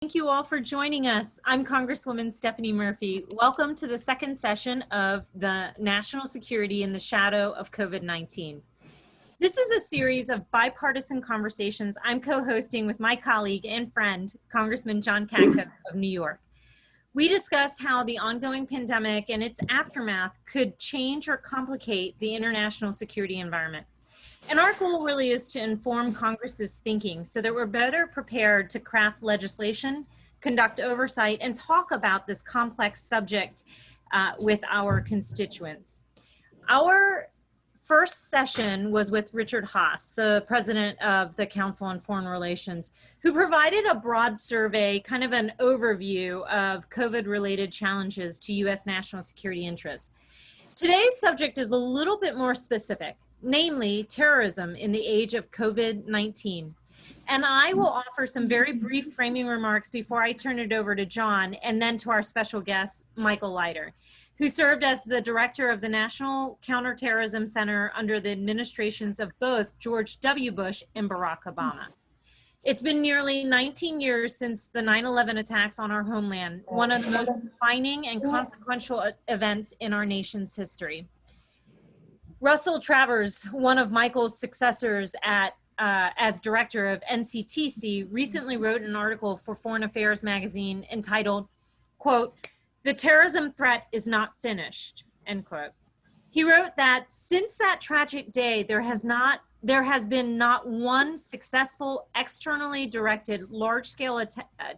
Thank you all for joining us. I'm Congresswoman Stephanie Murphy. Welcome to the second session of the National Security in the Shadow of COVID-19. This is a series of bipartisan conversations I'm co-hosting with my colleague and friend, Congressman John Katko of New York. We discuss how the ongoing pandemic and its aftermath could change or complicate the international security environment. And our goal really is to inform Congress's thinking so that we're better prepared to craft legislation, conduct oversight, and talk about this complex subject with our constituents. Our first session was with Richard Haass, the president of the Council on Foreign Relations, who provided a broad survey, kind of an overview of COVID-related challenges to U.S. national security interests. Today's subject is a little bit more specific, namely terrorism in the age of COVID-19. And I will offer some very brief framing remarks before I turn it over to John and then to our special guest, Michael Leiter, who served as the director of the National Counterterrorism Center under the administrations of both George W. Bush and Barack Obama. It's been nearly 19 years since the 9/11 attacks on our homeland, one of the most defining and consequential events in our nation's history. Russell Travers, one of Michael's successors as director of NCTC, recently wrote an article for Foreign Affairs magazine entitled, quote, "The terrorism threat is not finished," end quote. He wrote that since that tragic day, there has been not one successful externally directed large-scale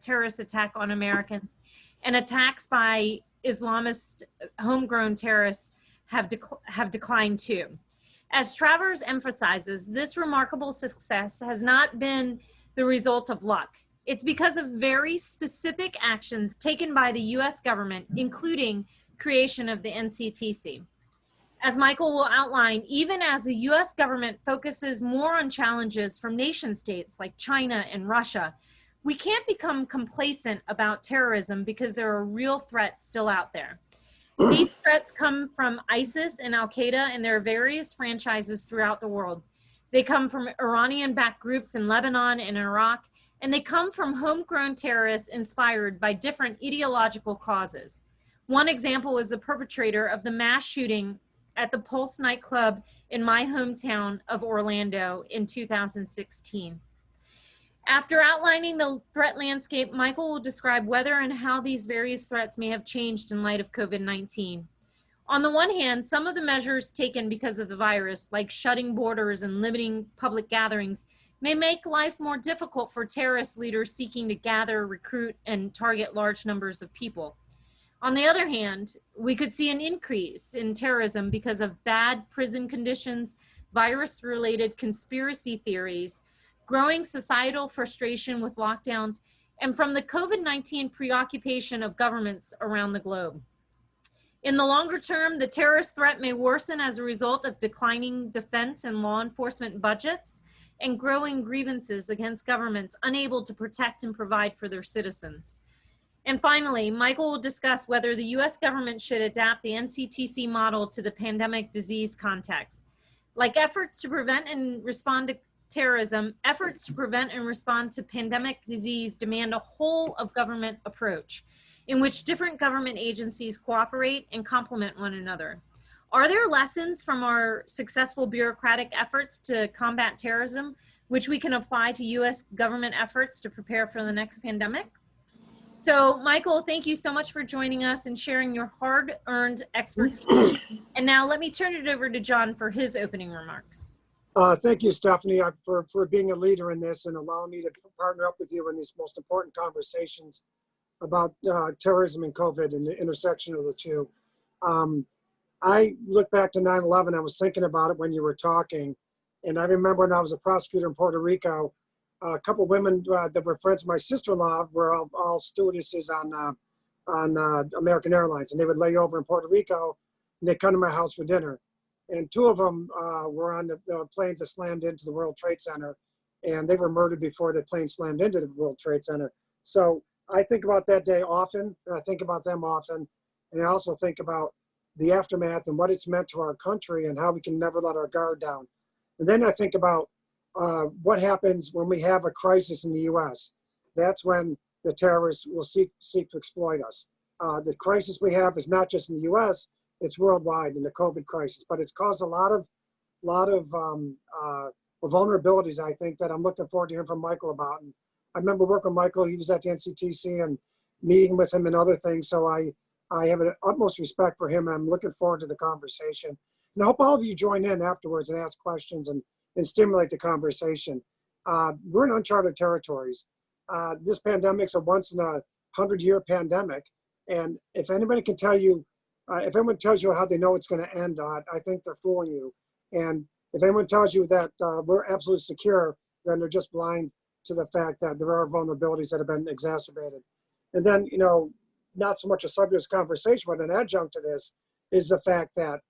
terrorist attack on Americans, and attacks by Islamist homegrown terrorists have declined too. As Travers emphasizes, this remarkable success has not been the result of luck. It's because of very specific actions taken by the US government, including creation of the NCTC. As Michael will outline, even as the US government focuses more on challenges from nation states like China and Russia, we can't become complacent about terrorism because there are real threats still out there. These threats come from ISIS and Al-Qaeda and their various franchises throughout the world. They come from Iranian-backed groups in Lebanon and Iraq, and they come from homegrown terrorists inspired by different ideological causes. One example is the perpetrator of the mass shooting at the Pulse nightclub in my hometown of Orlando in 2016. After outlining the threat landscape, Michael will describe whether and how these various threats may have changed in light of COVID-19. On the one hand, some of the measures taken because of the virus, like shutting borders and limiting public gatherings, may make life more difficult for terrorist leaders seeking to gather, recruit, and target large numbers of people. On the other hand, we could see an increase in terrorism because of bad prison conditions, virus-related conspiracy theories, growing societal frustration with lockdowns, and from the COVID-19 preoccupation of governments around the globe. In the longer term, the terrorist threat may worsen as a result of declining defense and law enforcement budgets and growing grievances against governments unable to protect and provide for their citizens. And finally, Michael will discuss whether the US government should adapt the NCTC model to the pandemic disease context. Like efforts to prevent and respond to terrorism, efforts to prevent and respond to pandemic disease demand a whole of government approach in which different government agencies cooperate and complement one another. Are there lessons from our successful bureaucratic efforts to combat terrorism which we can apply to US government efforts to prepare for the next pandemic? So Michael, thank you so much for joining us and sharing your hard-earned expertise. And now let me turn it over to John for his opening remarks. Thank you, Stephanie, for being a leader in this and allowing me to partner up with you in these most important conversations about terrorism and COVID and the intersection of the two. I look back to 9/11, I was thinking about it when you were talking, and I remember when I was a prosecutor in Puerto Rico, a couple of women that were friends of my sister-in-law were all stewardesses on American Airlines, and they would lay over in Puerto Rico, and they'd come to my house for dinner. And two of them were on the planes that slammed into the World Trade Center, and they were murdered before the plane slammed into the World Trade Center. So I think about that day often, and I think about them often, and I also think about the aftermath and what it's meant to our country and how we can never let our guard down. And then I think about what happens when we have a crisis in the US. That's when the terrorists will seek to exploit us. The crisis we have is not just in the U.S., it's worldwide in the COVID crisis, but it's caused a lot of vulnerabilities, I think, that I'm looking forward to hearing from Michael about. And I remember working with Michael. He was at the NCTC and meeting with him and other things. So I have an utmost respect for him. I'm looking forward to the conversation. And I hope all of you join in afterwards and ask questions and stimulate the conversation. We're in uncharted territories. This pandemic's a once in a 100-year pandemic. And if anybody can tell you, if anyone tells you how they know it's going to end, I think they're fooling you. And if anyone tells you that we're absolutely secure, then they're just blind to the fact that there are vulnerabilities that have been exacerbated. And then, not so much a subject of this conversation, but an adjunct to this is the fact that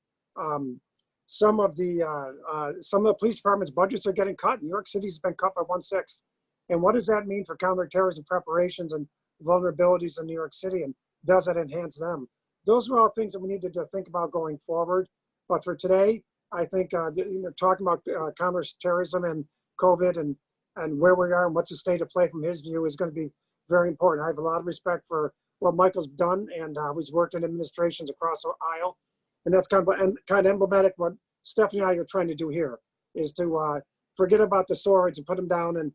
some of the police departments' budgets are getting cut. New York City's been cut by 1/6. And what does that mean for counterterrorism preparations and vulnerabilities in New York City? And does it enhance them? Those are all things that we need to think about going forward. But for today, I think talking about counterterrorism and COVID and where we are and what's the state of play from his view is going to be very important. I have a lot of respect for what Michael's done, and he's worked in administrations across the aisle. And that's kind of emblematic what Stephanie and I are trying to do here, is to forget about the swords and put them down and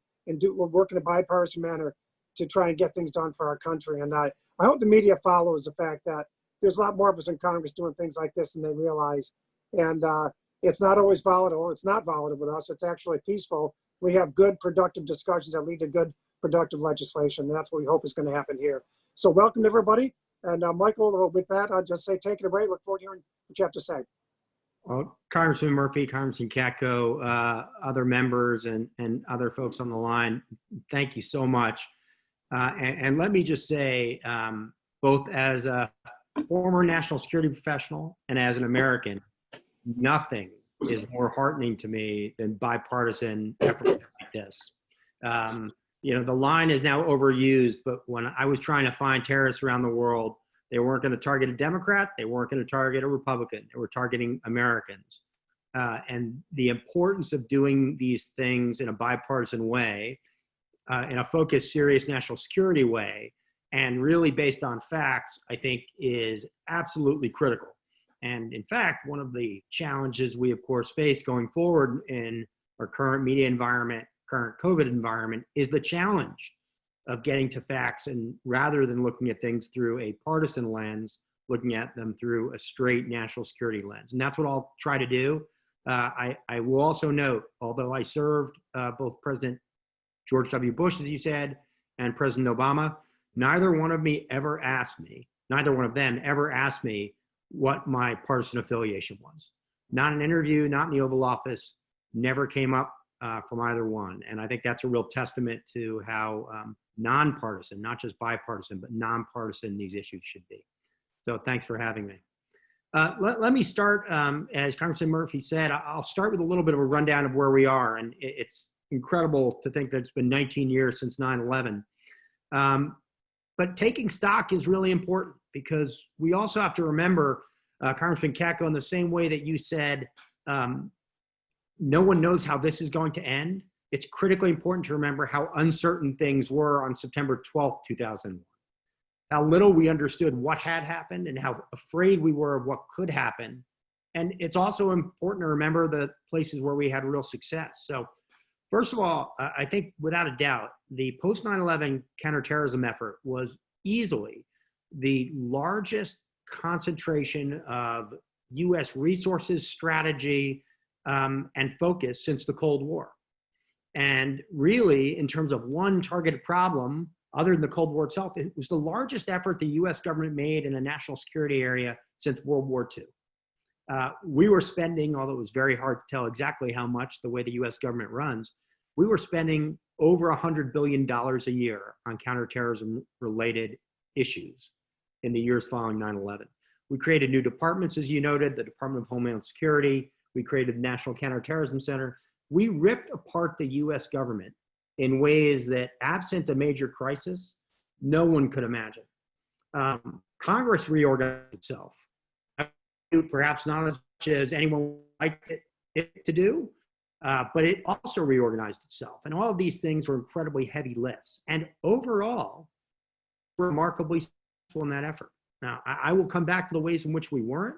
work in a bipartisan manner to try and get things done for our country. And I hope the media follows the fact that there's a lot more of us in Congress doing things like this than they realize. And it's not always volatile. It's not volatile with us. It's actually peaceful. We have good, productive discussions that lead to good, productive legislation. And that's what we hope is going to happen here. So welcome, everybody. And Michael, with that, I'll just say take it away. Look forward to hearing what you have to say. Well, Congressman Murphy, Congressman Katko, other members and other folks on the line, thank you so much. And let me just say, both as a former national security professional and as an American, nothing is more heartening to me than bipartisan efforts like this. The line is now overused, but when I was trying to find terrorists around the world, they weren't going to target a Democrat, they weren't going to target a Republican, they were targeting Americans. And the importance of doing these things in a bipartisan way, in a focused, serious national security way, and really based on facts, I think is absolutely critical. And in fact, one of the challenges we of course face going forward in our current media environment, current COVID environment, is the challenge of getting to facts, and rather than looking at things through a partisan lens, looking at them through a straight national security lens. And that's what I'll try to do. I will also note, although I served both President George W. Bush, as you said, and President Obama, neither one of them ever asked me what my partisan affiliation was. Not an interview, not in the Oval Office, never came up from either one. And I think that's a real testament to how nonpartisan, not just bipartisan, but nonpartisan these issues should be. So thanks for having me. Let me start, as Congressman Murphy said, I'll start with a little bit of a rundown of where we are. And it's incredible to think that it's been 19 years since 9/11. But taking stock is really important, because we also have to remember, Congressman Katko, in the same way that you said, no one knows how this is going to end. It's critically important to remember how uncertain things were on September 12th, 2001. How little we understood what had happened and how afraid we were of what could happen. And it's also important to remember the places where we had real success. So first of all, I think without a doubt, the post 9/11 counterterrorism effort was easily the largest concentration of US resources, strategy, and focus since the Cold War. And really, in terms of one targeted problem, other than the Cold War itself, it was the largest effort the US government made in a national security area since World War II. We were spending, although it was very hard to tell exactly how much the way the US government runs, we were spending over $100 billion a year on counterterrorism related issues in the years following 9/11. We created new departments, as you noted, the Department of Homeland Security. We created the National Counterterrorism Center. We ripped apart the US government in ways that, absent a major crisis, no one could imagine. Congress reorganized itself. Perhaps not as much as anyone would like it to do, but it also reorganized itself. And all of these things were incredibly heavy lifts. And overall, remarkably successful in that effort. Now, I will come back to the ways in which we weren't,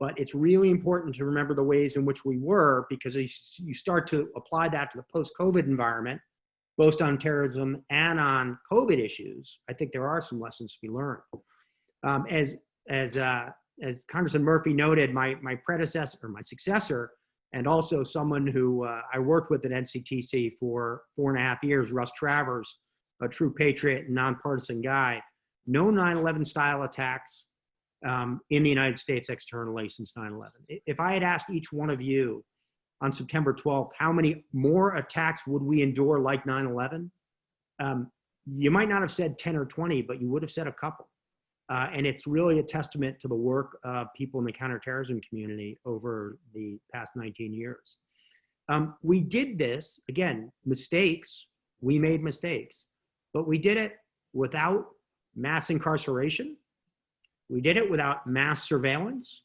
but it's really important to remember the ways in which we were, because as you start to apply that to the post-COVID environment, both on terrorism and on COVID issues, I think there are some lessons to be learned. As Congressman Murphy noted, my predecessor, or my successor, and also someone who I worked with at NCTC for 4.5 years, Russ Travers, a true patriot and nonpartisan guy, no 9/11 style attacks in the United States externally since 9/11. If I had asked each one of you on September 12th, how many more attacks would we endure like 9/11? You might not have said 10 or 20, but you would have said a couple. And it's really a testament to the work of people in the counterterrorism community over the past 19 years. We did this, again, mistakes, we made mistakes, but we did it without mass incarceration. We did it without mass surveillance.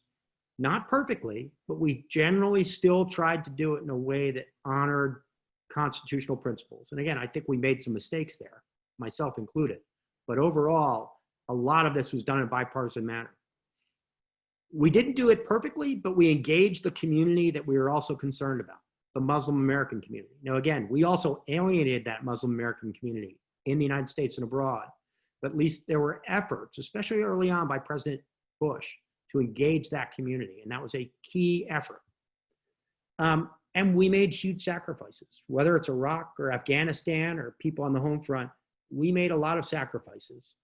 Not perfectly, but we generally still tried to do it in a way that honored constitutional principles. And again, I think we made some mistakes there, myself included. But overall, a lot of this was done in a bipartisan manner. We didn't do it perfectly, but we engaged the community that we were also concerned about, the Muslim American community. Now, again, we also alienated that Muslim American community in the United States and abroad. But at least there were efforts, especially early on by President Bush, to engage that community. And that was a key effort. And we made huge sacrifices, whether it's Iraq or Afghanistan or people on the home front. We made a lot of sacrifices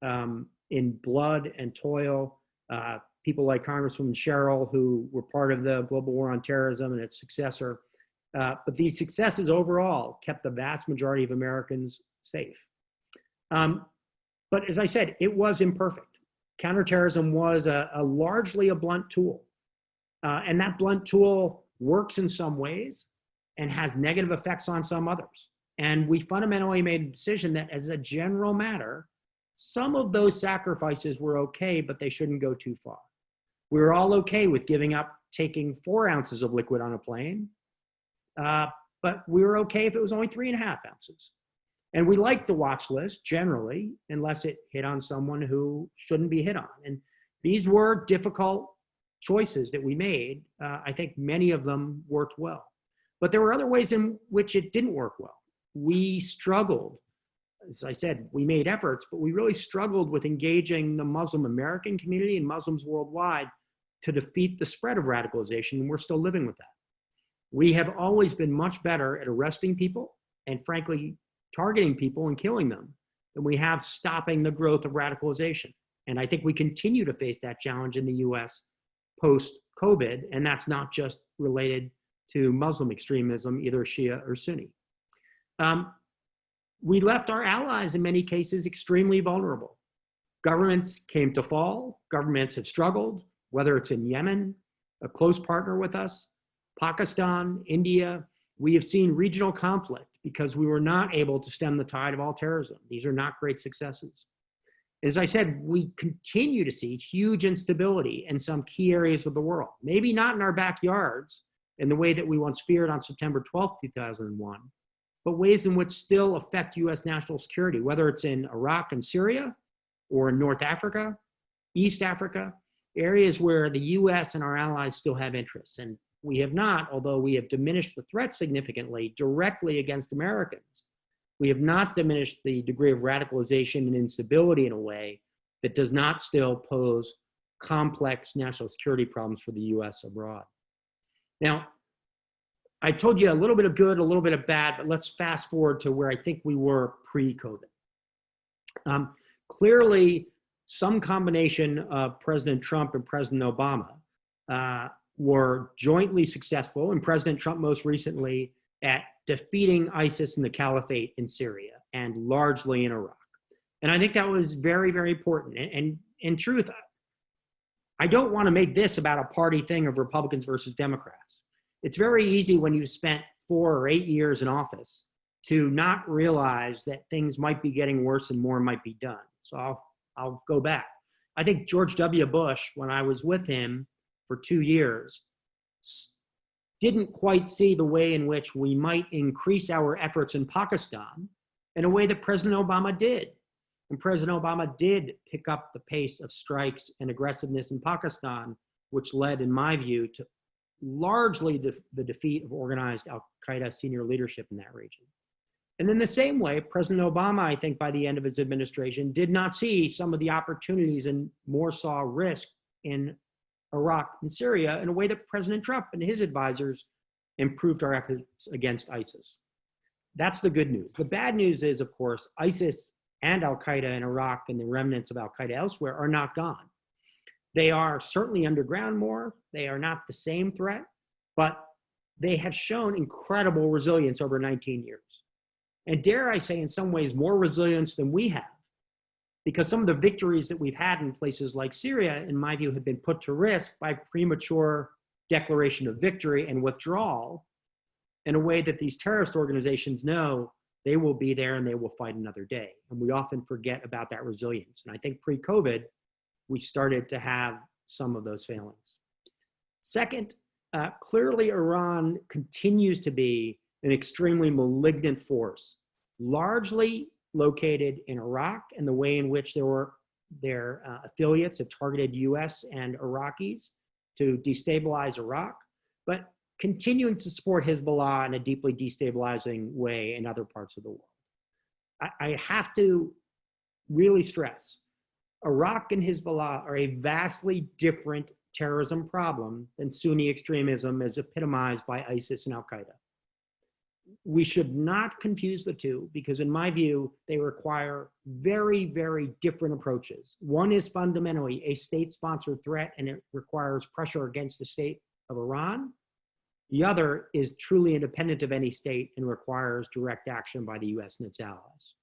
in blood and toil. People like Congresswoman Sherrill, who were part of the Global War on Terrorism and its successor. But these successes overall kept the vast majority of Americans safe. But as I said, it was imperfect. Counterterrorism was largely a blunt tool. And that blunt tool works in some ways and has negative effects on some others. And we fundamentally made a decision that as a general matter, some of those sacrifices were okay, but they shouldn't go too far. We were all okay with giving up taking 4 ounces of liquid on a plane, but we were okay if it was only 3.5 ounces. And we liked the watch list generally, unless it hit on someone who shouldn't be hit on. And these were difficult choices that we made. I think many of them worked well. But there were other ways in which it didn't work well. We struggled. As I said, we made efforts, but we really struggled with engaging the Muslim American community and Muslims worldwide to defeat the spread of radicalization, and we're still living with that. We have always been much better at arresting people and, frankly, targeting people and killing them than we have stopping the growth of radicalization. And I think we continue to face that challenge in the US post-COVID, and that's not just related to Muslim extremism, either Shia or Sunni. We left our allies in many cases extremely vulnerable. Governments came to fall, governments have struggled, whether it's in Yemen, a close partner with us, Pakistan, India. We have seen regional conflict because we were not able to stem the tide of all terrorism. These are not great successes. As I said, we continue to see huge instability in some key areas of the world. Maybe not in our backyards in the way that we once feared on September 12th, 2001, but ways in which still affect US national security, whether it's in Iraq and Syria or in North Africa, East Africa, areas where the US and our allies still have interests. And we have not, although we have diminished the threat significantly directly against Americans, we have not diminished the degree of radicalization and instability in a way that does not still pose complex national security problems for the US abroad. Now, I told you a little bit of good, a little bit of bad, but let's fast forward to where I think we were pre-COVID. Clearly, some combination of President Trump and President Obama were jointly successful, and President Trump most recently at defeating ISIS and the caliphate in Syria and largely in Iraq. And I think that was very, very important. And in truth, I don't want to make this about a party thing of Republicans versus Democrats. It's very easy when you've spent 4 or 8 years in office to not realize that things might be getting worse and more might be done. So I'll go back. I think George W. Bush, when I was with him for 2 years, didn't quite see the way in which we might increase our efforts in Pakistan in a way that President Obama did. And President Obama did pick up the pace of strikes and aggressiveness in Pakistan, which led, in my view, to largely the defeat of organized al-Qaeda senior leadership in that region. And in the same way, President Obama, I think by the end of his administration, did not see some of the opportunities and more saw risk in Iraq and Syria in a way that President Trump and his advisors improved our efforts against ISIS. That's the good news. The bad news is, of course, ISIS and al-Qaeda in Iraq and the remnants of al-Qaeda elsewhere are not gone. They are certainly underground more. They are not the same threat, but they have shown incredible resilience over 19 years. And dare I say, in some ways, more resilience than we have, because some of the victories that we've had in places like Syria, in my view, have been put to risk by premature declaration of victory and withdrawal in a way that these terrorist organizations know they will be there and they will fight another day. And we often forget about that resilience. And I think pre-COVID, we started to have some of those failings. Second, clearly Iran continues to be an extremely malignant force, largely located in Iraq and the way in which their affiliates have targeted US and Iraqis to destabilize Iraq, but continuing to support Hezbollah in a deeply destabilizing way in other parts of the world. I have to really stress, Iraq and Hezbollah are a vastly different terrorism problem than Sunni extremism as epitomized by ISIS and al-Qaeda. We should not confuse the two because in my view, they require very, very different approaches. One is fundamentally a state-sponsored threat and it requires pressure against the state of Iran. The other is truly independent of any state and requires direct action by the US and its allies.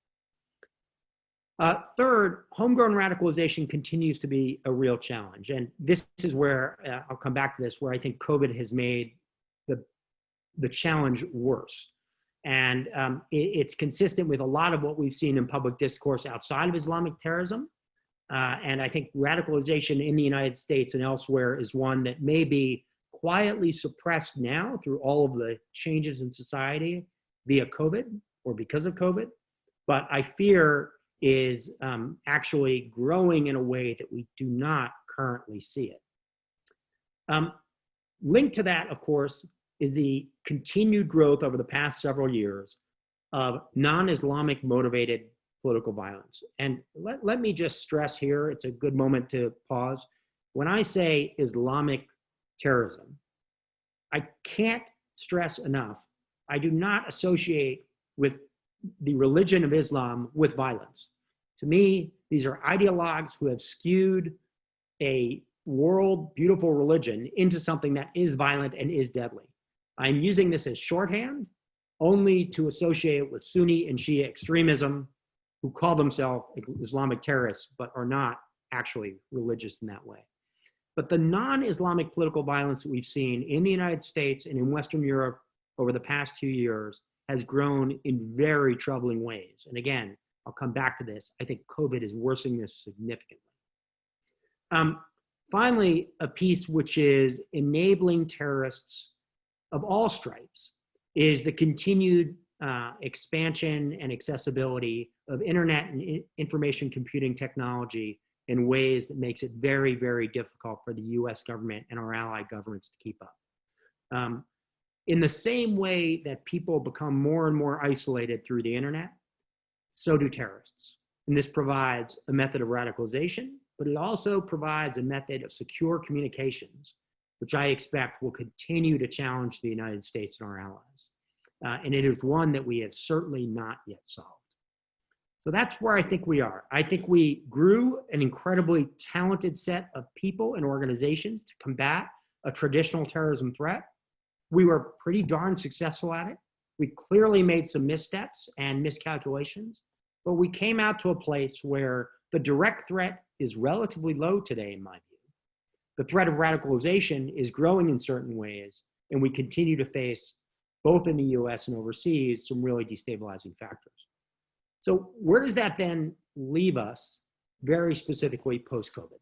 Third, homegrown radicalization continues to be a real challenge. And this is where, I'll come back to this, where I think COVID has made the challenge worse. And it's consistent with a lot of what we've seen in public discourse outside of Islamic terrorism. And I think radicalization in the United States and elsewhere is one that may be quietly suppressed now through all of the changes in society via COVID or because of COVID, but I fear is actually growing in a way that we do not currently see it. Linked to that, of course, is the continued growth over the past several years of non-Islamic motivated political violence. And let me just stress here, it's a good moment to pause. When I say Islamic terrorism, I can't stress enough, I do not associate with the religion of Islam with violence. To me, these are ideologues who have skewed a world beautiful religion into something that is violent and is deadly. I'm using this as shorthand only to associate it with Sunni and Shia extremism who call themselves Islamic terrorists, but are not actually religious in that way. But the non-Islamic political violence that we've seen in the United States and in Western Europe over the past 2 years has grown in very troubling ways. And again, I'll come back to this. I think COVID is worsening this significantly. Finally, a piece which is enabling terrorists of all stripes is the continued expansion and accessibility of internet and information computing technology in ways that makes it very, very difficult for the US government and our allied governments to keep up. In the same way that people become more and more isolated through the internet, so do terrorists. And this provides a method of radicalization, but it also provides a method of secure communications, which I expect will continue to challenge the United States and our allies. And it is one that we have certainly not yet solved. So that's where I think we are. I think we grew an incredibly talented set of people and organizations to combat a traditional terrorism threat. We were pretty darn successful at it. We clearly made some missteps and miscalculations, but we came out to a place where the direct threat is relatively low today, in my view. The threat of radicalization is growing in certain ways, and we continue to face, both in the US and overseas, some really destabilizing factors. So where does that then leave us very specifically post-COVID?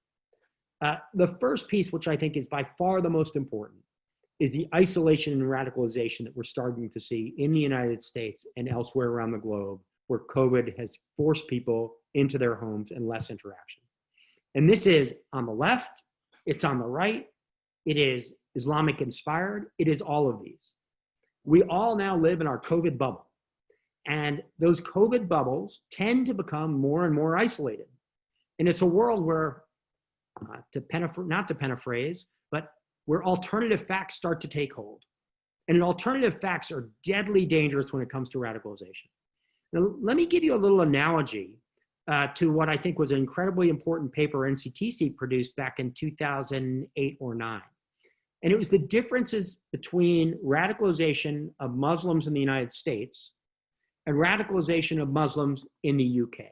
The first piece, which I think is by far the most important, is the isolation and radicalization that we're starting to see in the United States and elsewhere around the globe where COVID has forced people into their homes and less interaction. And this is on the left, it's on the right, it is Islamic inspired, it is all of these. We all now live in our COVID bubble. And those COVID bubbles tend to become more and more isolated. And it's a world where, not to paraphrase, but where alternative facts start to take hold. And alternative facts are deadly dangerous when it comes to radicalization. Now, let me give you a little analogy to what I think was an incredibly important paper NCTC produced back in 2008 or 9. And it was the differences between radicalization of Muslims in the United States and radicalization of Muslims in the UK.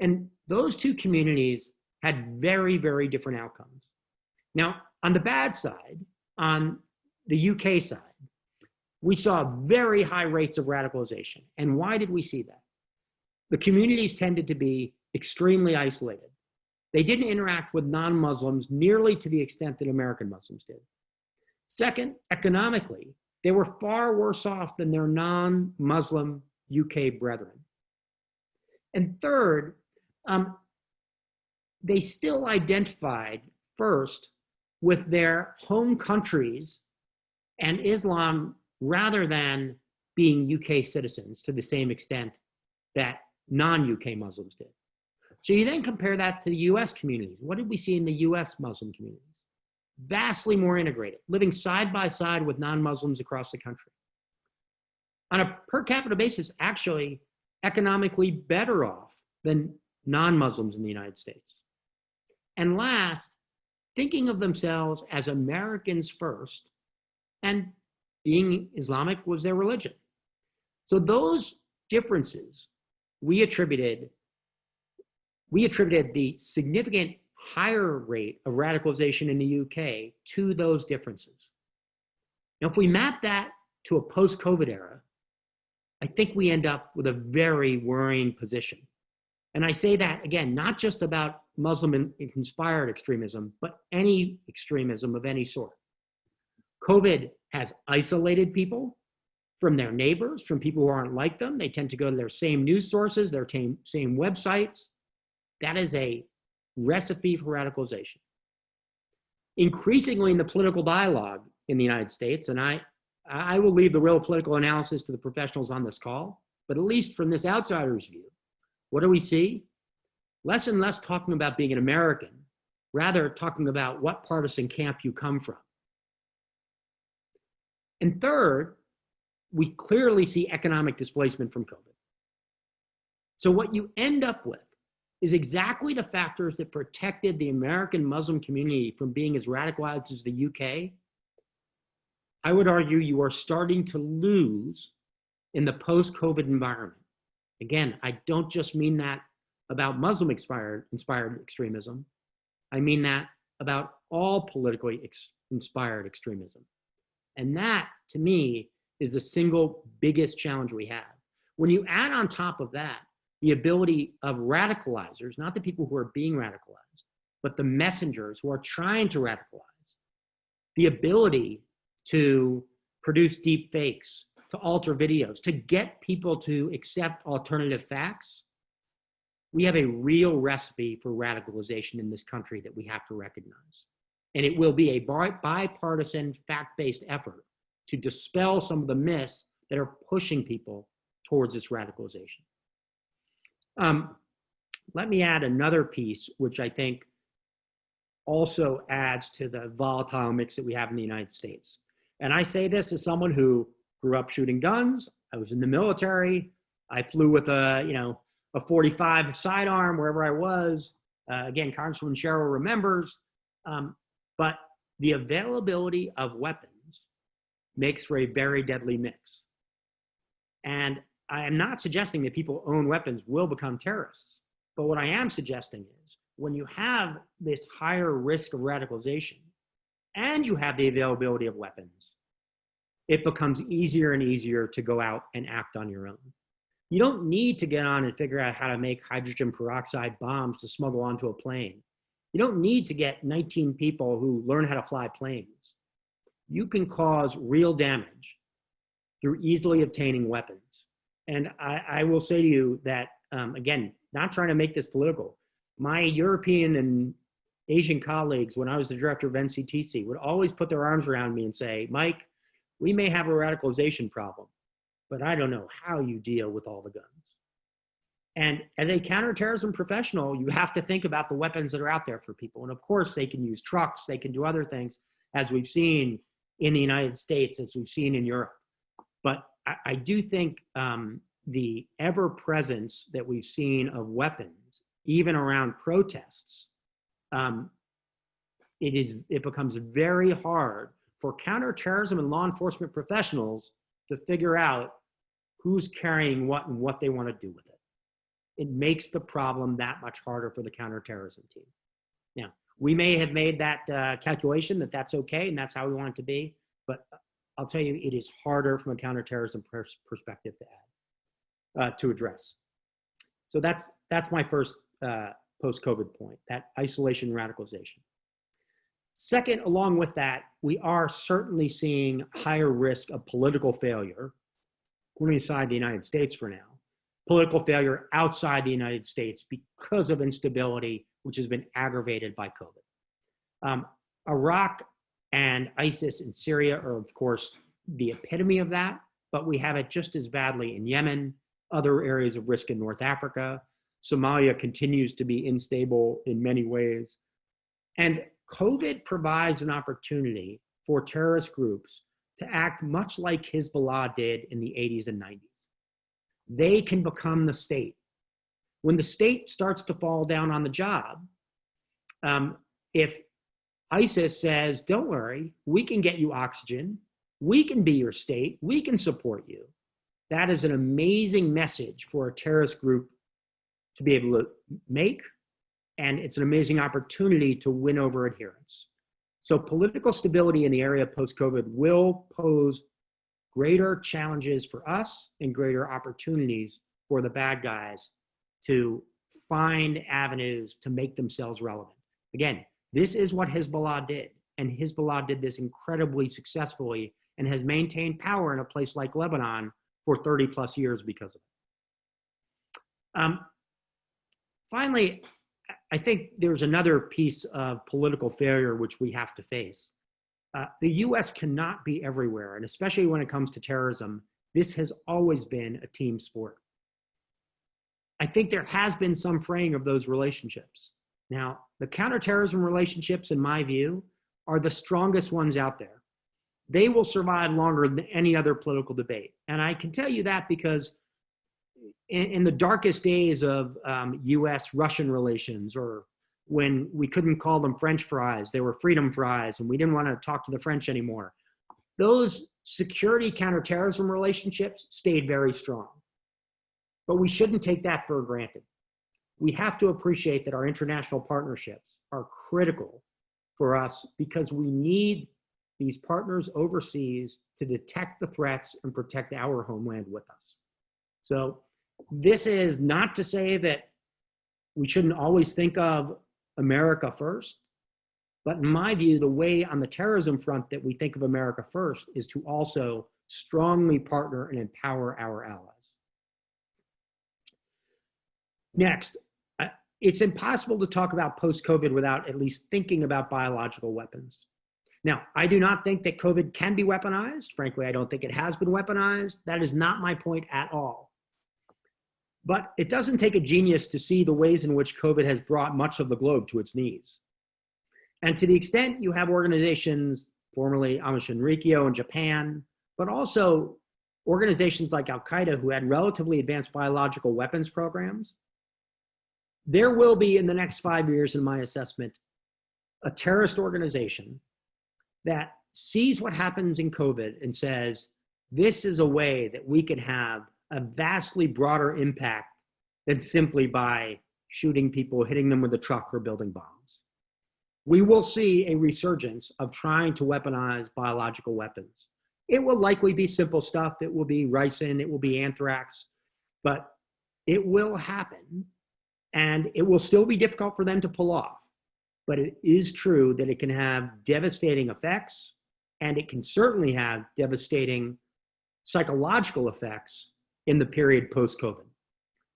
And those two communities had very, very different outcomes. Now, on the bad side, on the UK side, we saw very high rates of radicalization. And why did we see that? The communities tended to be extremely isolated. They didn't interact with non-Muslims nearly to the extent that American Muslims did. Second, economically, they were far worse off than their non-Muslim UK brethren. And third, they still identified first with their home countries and Islam rather than being UK citizens to the same extent that non-UK Muslims did. So you then compare that to the US communities. What did we see in the US Muslim communities? Vastly more integrated, living side by side with non-Muslims across the country. On a per capita basis, actually economically better off than non-Muslims in the United States. And last, thinking of themselves as Americans first, and being Islamic was their religion. So those differences, we attributed the significant higher rate of radicalization in the UK to those differences. Now, if we map that to a post-COVID era, I think we end up with a very worrying position. And I say that, again, not just about Muslim-inspired extremism, but any extremism of any sort. COVID has isolated people from their neighbors, from people who aren't like them. They tend to go to their same news sources, their same websites. That is a recipe for radicalization. Increasingly in the political dialogue in the United States, and I will leave the real political analysis to the professionals on this call, but at least from this outsider's view, what do we see? Less and less talking about being an American, rather talking about what partisan camp you come from. And third, we clearly see economic displacement from COVID. So what you end up with is exactly the factors that protected the American Muslim community from being as radicalized as the UK. I would argue you are starting to lose in the post-COVID environment. Again, I don't just mean that about Muslim-inspired extremism. I mean that about all politically inspired extremism. And that, to me, is the single biggest challenge we have. When you add on top of that the ability of radicalizers, not the people who are being radicalized, but the messengers who are trying to radicalize, the ability to produce deep fakes, to alter videos, to get people to accept alternative facts, we have a real recipe for radicalization in this country that we have to recognize. And it will be a bipartisan, fact-based effort to dispel some of the myths that are pushing people towards this radicalization. Let me add another piece, which I think also adds to the volatile mix that we have in the United States. And I say this as someone who grew up shooting guns. I was in the military. I flew with a 45 sidearm wherever I was. Again, Congresswoman Sherrill remembers. But the availability of weapons makes for a very deadly mix. And I am not suggesting that people who own weapons will become terrorists. But what I am suggesting is when you have this higher risk of radicalization and you have the availability of weapons, it becomes easier and easier to go out and act on your own. You don't need to get on and figure out how to make hydrogen peroxide bombs to smuggle onto a plane. You don't need to get 19 people who learn how to fly planes. You can cause real damage through easily obtaining weapons. And I will say to you that, again, not trying to make this political, my European and Asian colleagues, when I was the director of NCTC, would always put their arms around me and say, Mike, we may have a radicalization problem, but I don't know how you deal with all the guns. And as a counterterrorism professional, you have to think about the weapons that are out there for people. And of course, they can use trucks, they can do other things, as we've seen in the United States, as we've seen in Europe. But I do think the ever presence that we've seen of weapons, even around protests, it becomes very hard for counterterrorism and law enforcement professionals to figure out who's carrying what and what they want to do with it. It makes the problem that much harder for the counterterrorism team. Now, we may have made that calculation that that's okay and that's how we want it to be, but I'll tell you, it is harder from a counterterrorism perspective to add, to address. So that's my first post-COVID point, that isolation radicalization. Second, along with that, we are certainly seeing higher risk of political failure, putting aside the United States for now, political failure outside the United States because of instability, which has been aggravated by COVID. Iraq and ISIS in Syria are, of course, the epitome of that, but we have it just as badly in Yemen, other areas of risk in North Africa. Somalia continues to be unstable in many ways. And COVID provides an opportunity for terrorist groups to act much like Hezbollah did in the 80s and 90s. They can become the state. When the state starts to fall down on the job, if ISIS says, don't worry, we can get you oxygen, we can be your state, we can support you, that is an amazing message for a terrorist group to be able to make, and it's an amazing opportunity to win over adherents. So political stability in the area post-COVID will pose greater challenges for us and greater opportunities for the bad guys to find avenues to make themselves relevant. Again, this is what Hezbollah did, and Hezbollah did this incredibly successfully and has maintained power in a place like Lebanon for 30 plus years because of it. Finally, I think there's another piece of political failure which we have to face. The US cannot be everywhere, and especially when it comes to terrorism, this has always been a team sport. I think there has been some fraying of those relationships. Now, the counterterrorism relationships, in my view, are the strongest ones out there. They will survive longer than any other political debate. And I can tell you that because in the darkest days of US-Russian relations, or when we couldn't call them French fries, they were freedom fries, and we didn't want to talk to the French anymore, those security counterterrorism relationships stayed very strong. But we shouldn't take that for granted. We have to appreciate that our international partnerships are critical for us because we need these partners overseas to detect the threats and protect our homeland with us. So this is not to say that we shouldn't always think of America first, but in my view, the way on the terrorism front that we think of America first is to also strongly partner and empower our allies. Next, it's impossible to talk about post-COVID without at least thinking about biological weapons. Now, I do not think that COVID can be weaponized. Frankly, I don't think it has been weaponized. That is not my point at all. But it doesn't take a genius to see the ways in which COVID has brought much of the globe to its knees. And to the extent you have organizations, formerly Amishin Rikyo in Japan, but also organizations like Al-Qaeda who had relatively advanced biological weapons programs, there will be, in the next 5 years, in my assessment, a terrorist organization that sees what happens in COVID and says, this is a way that we can have a vastly broader impact than simply by shooting people, hitting them with a truck, or building bombs. We will see a resurgence of trying to weaponize biological weapons. It will likely be simple stuff. It will be ricin, it will be anthrax, but it will happen. And it will still be difficult for them to pull off. But it is true that it can have devastating effects, and it can certainly have devastating psychological effects in the period post-COVID.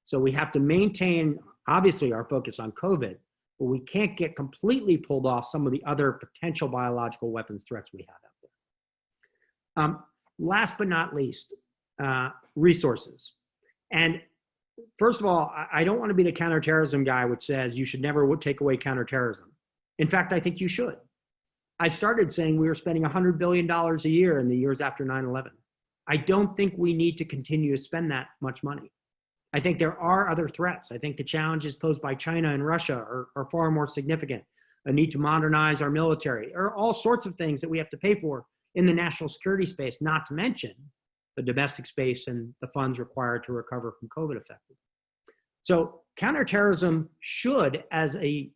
So we have to maintain, obviously, our focus on COVID, but we can't get completely pulled off some of the other potential biological weapons threats we have out there. Last but not least, resources. And first of all, I don't want to be the counterterrorism guy which says you should never take away counterterrorism. In fact, I think you should. I started saying we were spending $100 billion a year in the years after 9/11. I don't think we need to continue to spend that much money. I think there are other threats. I think the challenges posed by China and Russia are far more significant. A need to modernize our military, or all sorts of things that we have to pay for in the national security space, not to mention the domestic space and the funds required to recover from COVID effectively. So counterterrorism should, as a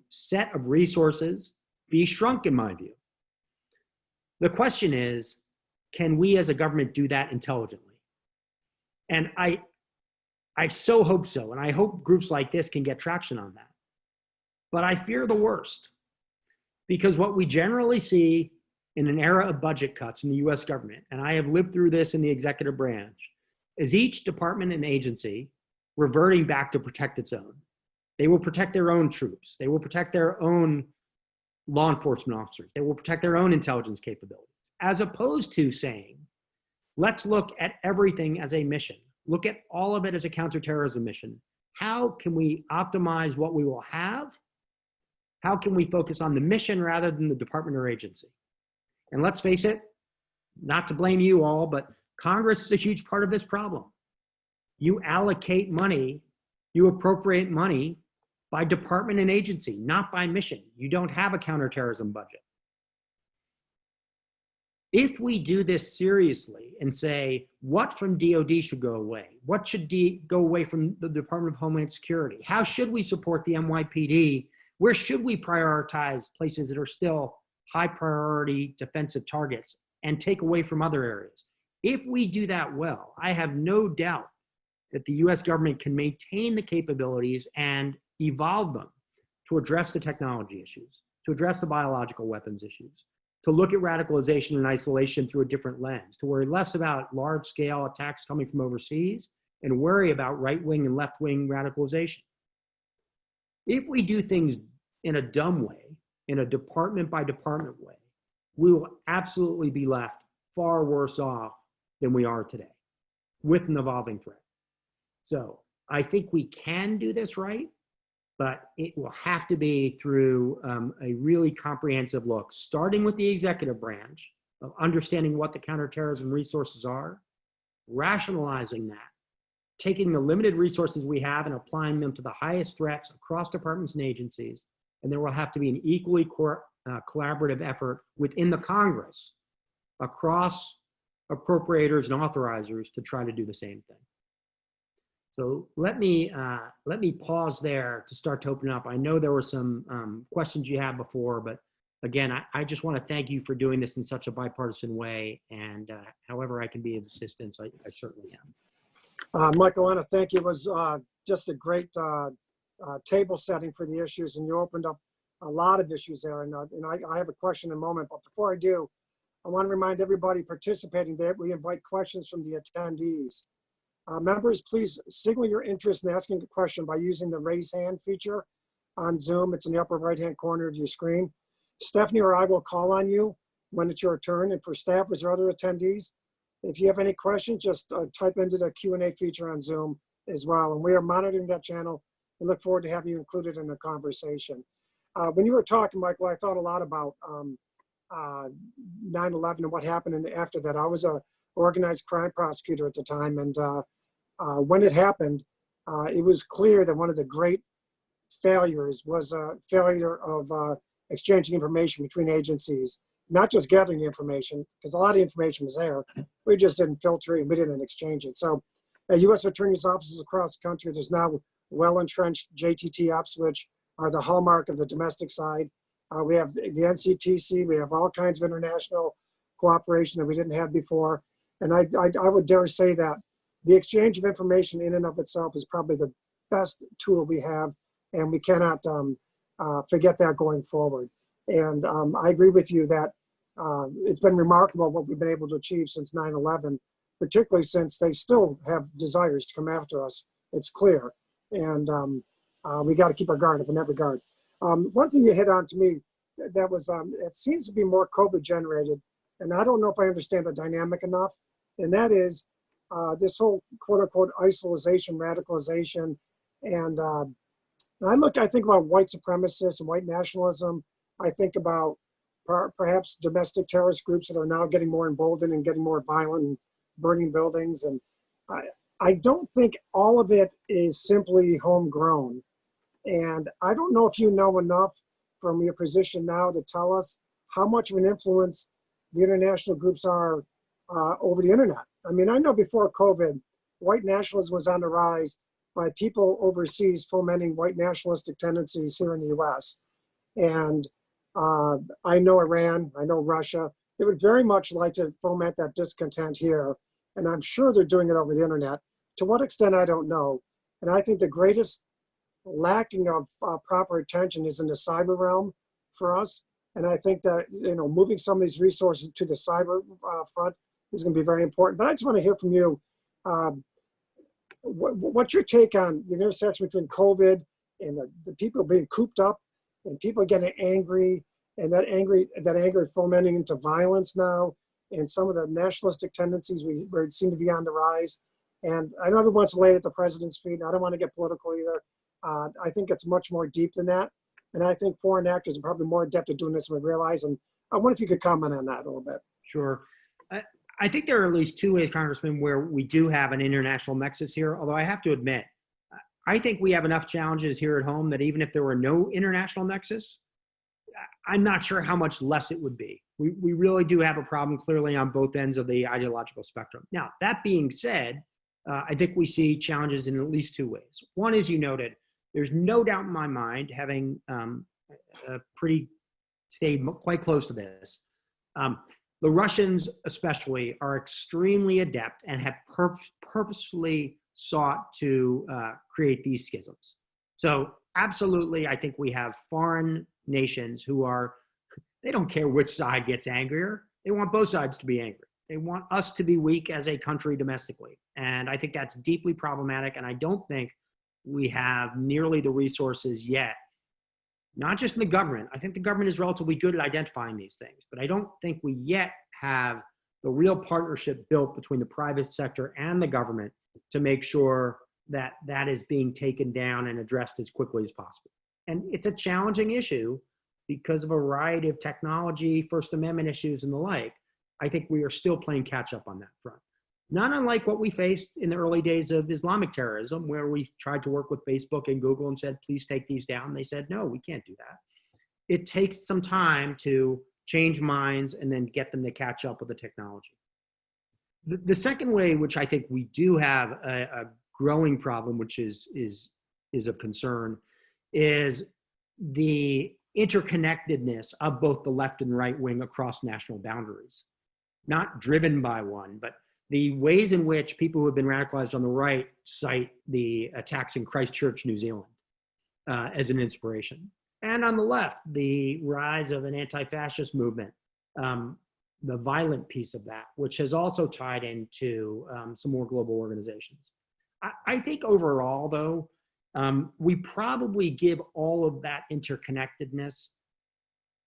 set of resources, be shrunk in my view. The question is, can we as a government do that intelligently? And I so hope so, and I hope groups like this can get traction on that. But I fear the worst, because what we generally see in an era of budget cuts in the US government, and I have lived through this in the executive branch, is each department and agency reverting back to protect its own. They will protect their own troops. They will protect their own law enforcement officers. They will protect their own intelligence capabilities, as opposed to saying, let's look at everything as a mission. Look at all of it as a counterterrorism mission. How can we optimize what we will have? How can we focus on the mission rather than the department or agency? And let's face it, not to blame you all, but Congress is a huge part of this problem. You allocate money, you appropriate money by department and agency, not by mission. You don't have a counterterrorism budget. If we do this seriously and say, what from DOD should go away? What should go away from the Department of Homeland Security? How should we support the NYPD? Where should we prioritize places that are still high priority defensive targets and take away from other areas? If we do that well, I have no doubt that the US government can maintain the capabilities and evolve them to address the technology issues, to address the biological weapons issues, to look at radicalization and isolation through a different lens, to worry less about large-scale attacks coming from overseas and worry about right-wing and left-wing radicalization. If we do things in a dumb way, in a department-by-department way, we will absolutely be left far worse off than we are today with an evolving threat. So I think we can do this right, but it will have to be through a really comprehensive look, starting with the executive branch, of understanding what the counterterrorism resources are, rationalizing that, taking the limited resources we have and applying them to the highest threats across departments and agencies. And there will have to be an equally collaborative effort within the Congress across appropriators and authorizers to try to do the same thing. So let me pause there to start to open up. I know there were some questions you had before, but again, I just want to thank you for doing this in such a bipartisan way, and however I can be of assistance, I certainly am. Michael, I want to thank you. It was just a great table setting for the issues, and you opened up a lot of issues there. And I have a question in a moment, but before I do, I want to remind everybody participating that we invite questions from the attendees. Members, please signal your interest in asking a question by using the raise hand feature on Zoom. It's in the upper right-hand corner of your screen. Stephanie or I will call on you when it's your turn. And for staffers or other attendees, if you have any questions, just type into the Q&A feature on Zoom as well. And we are monitoring that channel and look forward to having you included in the conversation. When you were talking, Michael, I thought a lot about 9/11 and what happened after that. I was a organized crime prosecutor at the time, and when it happened, it was clear that one of the great failures was a failure of exchanging information between agencies, not just gathering the information, because a lot of information was there. We just didn't filter it and we didn't exchange it. So at U.S. attorneys' offices across the country, there's now well-entrenched JTTFs, which are the hallmark of the domestic side. We have the NCTC, we have all kinds of international cooperation that we didn't have before. And I would dare say that the exchange of information in and of itself is probably the best tool we have, and we cannot forget that going forward. And I agree with you that it's been remarkable what we've been able to achieve since 9/11, particularly since they still have desires to come after us. It's clear. And we got to keep our guard up in that regard. One thing you hit on to me that was, it seems to be more COVID generated, and I don't know if I understand the dynamic enough, and that is this whole quote unquote isolation, radicalization, and I think about white supremacists and white nationalism. I think about perhaps domestic terrorist groups that are now getting more emboldened and getting more violent and burning buildings. And I don't think all of it is simply homegrown. And I don't know if you know enough from your position now to tell us how much of an influence the international groups are over the internet. I mean, I know before COVID, white nationalism was on the rise by people overseas fomenting white nationalistic tendencies here in the US. And I know Iran, I know Russia. They would very much like to foment that discontent here. And I'm sure they're doing it over the internet. To what extent, I don't know. And I think the greatest lacking of proper attention is in the cyber realm for us. And I think that, moving some of these resources to the cyber front is going to be very important. But I just want to hear from you. What's your take on the intersection between COVID and the people being cooped up and people getting angry, and that anger fomenting into violence now, and some of the nationalistic tendencies we seem to be on the rise? And I know everyone's laid at the president's feet, and I don't want to get political either. I think it's much more deep than that. And I think foreign actors are probably more adept at doing this than we realize. And I wonder if you could comment on that a little bit. Sure. I think there are at least two ways, Congressman, where we do have an international nexus here, although I have to admit, I think we have enough challenges here at home that even if there were no international nexus, I'm not sure how much less it would be. We really do have a problem clearly on both ends of the ideological spectrum. Now, that being said, I think we see challenges in at least two ways. One, as you noted, there's no doubt in my mind, having stayed quite close to this, the Russians especially are extremely adept and have purposefully sought to create these schisms. So absolutely, I think we have foreign nations who they don't care which side gets angrier. They want both sides to be angry. They want us to be weak as a country domestically. And I think that's deeply problematic. And I don't think we have nearly the resources yet, not just in the government. I think the government is relatively good at identifying these things, but I don't think we yet have the real partnership built between the private sector and the government to make sure that that is being taken down and addressed as quickly as possible. And it's a challenging issue because of a variety of technology, First Amendment issues, and the like. I think we are still playing catch up on that front. Not unlike what we faced in the early days of Islamic terrorism, where we tried to work with Facebook and Google and said, please take these down. They said, no, we can't do that. It takes some time to change minds and then get them to catch up with the technology. The second way, which I think we do have a growing problem, which is of concern, is the interconnectedness of both the left and right wing across national boundaries. Not driven by one, but the ways in which people who have been radicalized on the right cite the attacks in Christchurch, New Zealand, as an inspiration. And on the left, the rise of an anti-fascist movement, the violent piece of that, which has also tied into some more global organizations. I think overall, though, we probably give all of that interconnectedness